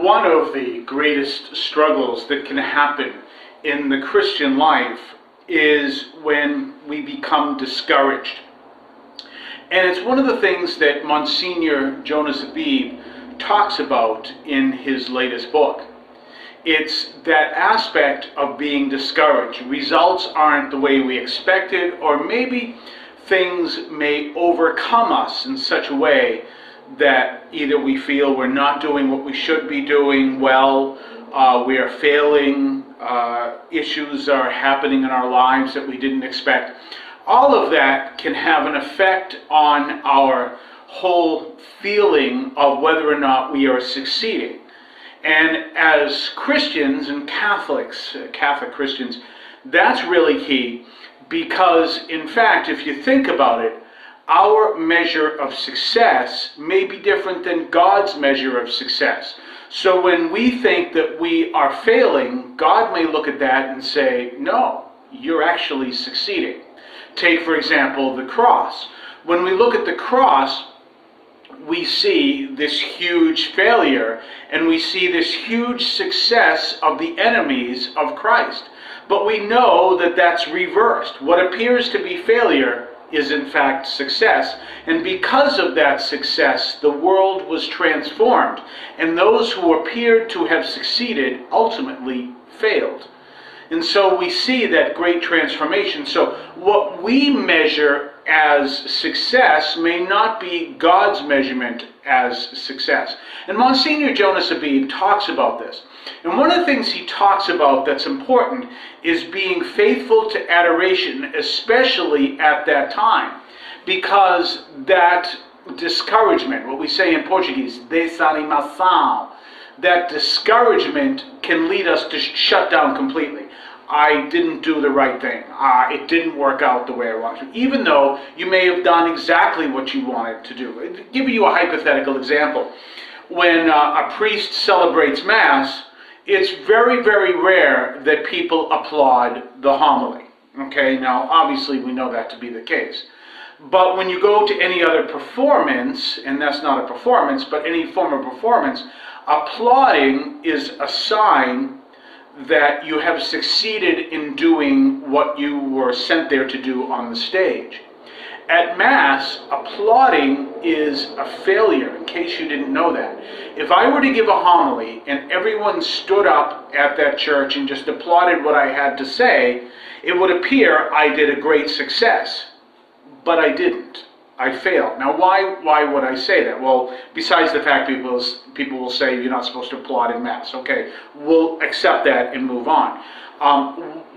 One of the greatest struggles that can happen in the Christian life is when we become discouraged. And it's one of the things that Monsignor Jonas talks about in his latest book. It's that aspect of being discouraged. Results aren't the way we expected, or maybe things may overcome us in such a way that either we feel we're not doing what we should be doing well, we are failing, issues are happening in our lives that we didn't expect. All of that can have an effect on our whole feeling of whether or not we are succeeding. And as Christians and Catholic Christians, that's really key, because in fact, if you think about it, our measure of success may be different than God's measure of success. So when we think that we are failing, God may look at that and say, no, you're actually succeeding. Take, for example, the cross. When we look at the cross, we see this huge failure, and we see this huge success of the enemies of Christ. But we know that that's reversed. What appears to be failure is in fact success. And because of that success, the world was transformed. And those who appeared to have succeeded ultimately failed. And so we see that great transformation. So what we measure as success may not be God's measurement as success. And Monsignor Jonas talks about this. And one of the things he talks about that's important is being faithful to adoration, especially at that time. Because that discouragement, what we say in Portuguese, desanimação, that discouragement can lead us to shut down completely. I didn't do the right thing. It didn't work out the way I wanted to. Even though you may have done exactly what you wanted to do. I'll give you a hypothetical example. When a priest celebrates Mass, it's very, very rare that people applaud the homily. Okay, now obviously we know that to be the case. But when you go to any other performance, and that's not a performance, but any form of performance, applauding is a sign that you have succeeded in doing what you were sent there to do on the stage. At Mass, applauding is a failure, in case you didn't know that. If I were to give a homily and everyone stood up at that church and just applauded what I had to say, it would appear I did a great success. But I didn't. I failed. Now, why would I say that? Well, besides the fact people will say you're not supposed to applaud in Mass. Okay, we'll accept that and move on.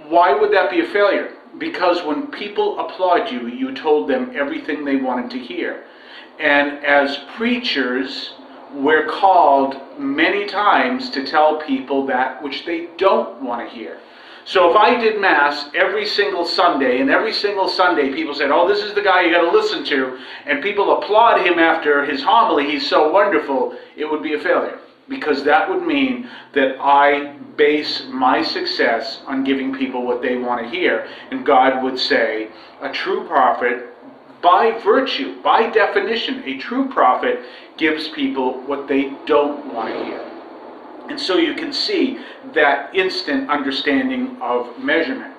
Why would that be a failure? Because when people applaud you, you told them everything they wanted to hear. And as preachers, we're called many times to tell people that which they don't want to hear. So if I did Mass every single Sunday, and every single Sunday people said, oh, this is the guy you got to listen to, and people applaud him after his homily, he's so wonderful, it would be a failure. Because that would mean that I base my success on giving people what they want to hear. And God would say, a true prophet, by virtue, by definition, a true prophet gives people what they don't want to hear. And so you can see that instant understanding of measurement.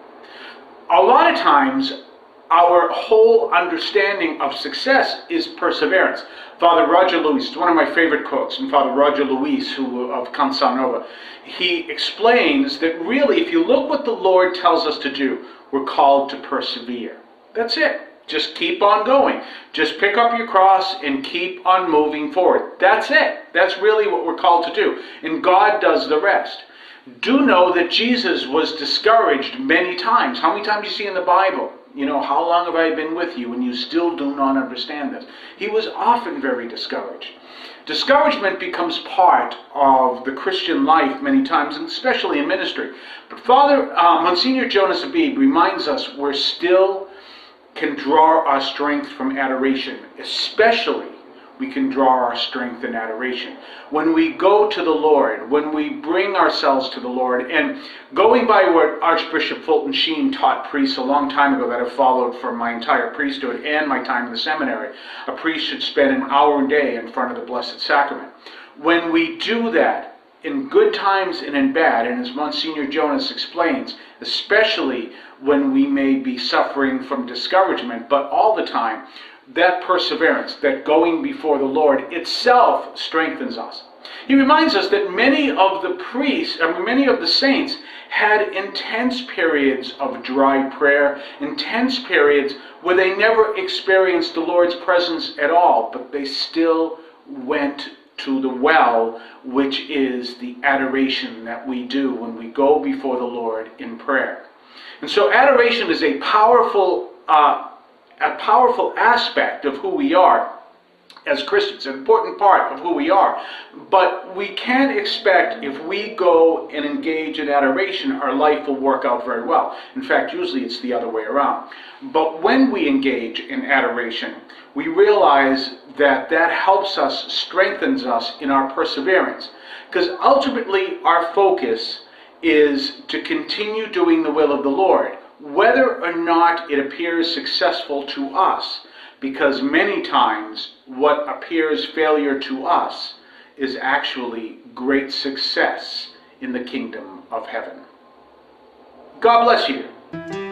A lot of times, our whole understanding of success is perseverance. Father Roger Luis, it's one of my favorite quotes, and Father Roger Luis, of Canção Nova, he explains that really, if you look what the Lord tells us to do, we're called to persevere. That's it. Just keep on going. Just pick up your cross and keep on moving forward. That's it. That's really what we're called to do. And God does the rest. Do know that Jesus was discouraged many times. How many times do you see in the Bible? You know, how long have I been with you and you still do not understand this? He was often very discouraged. Discouragement becomes part of the Christian life many times, and especially in ministry. But Monsignor Jonas reminds us we're still can draw our strength from adoration. Especially we can draw our strength in adoration. When we go to the Lord, when we bring ourselves to the Lord, and going by what Archbishop Fulton Sheen taught priests a long time ago that I've followed for my entire priesthood and my time in the seminary, a priest should spend an hour a day in front of the Blessed Sacrament. When we do that, in good times and in bad, and as Monsignor Jonas explains, especially when we may be suffering from discouragement, but all the time, that perseverance, that going before the Lord itself strengthens us. He reminds us that many of the saints had intense periods of dry prayer, intense periods where they never experienced the Lord's presence at all, but they still went to the well, which is the adoration that we do when we go before the Lord in prayer. And so adoration is a powerful aspect of who we are as Christians, an important part of who we are. But we can't expect if we go and engage in adoration, our life will work out very well. In fact, usually it's the other way around. But when we engage in adoration, we realize that that helps us, strengthens us in our perseverance. Because ultimately our focus is to continue doing the will of the Lord, whether or not it appears successful to us. Because many times what appears failure to us is actually great success in the kingdom of heaven. God bless you.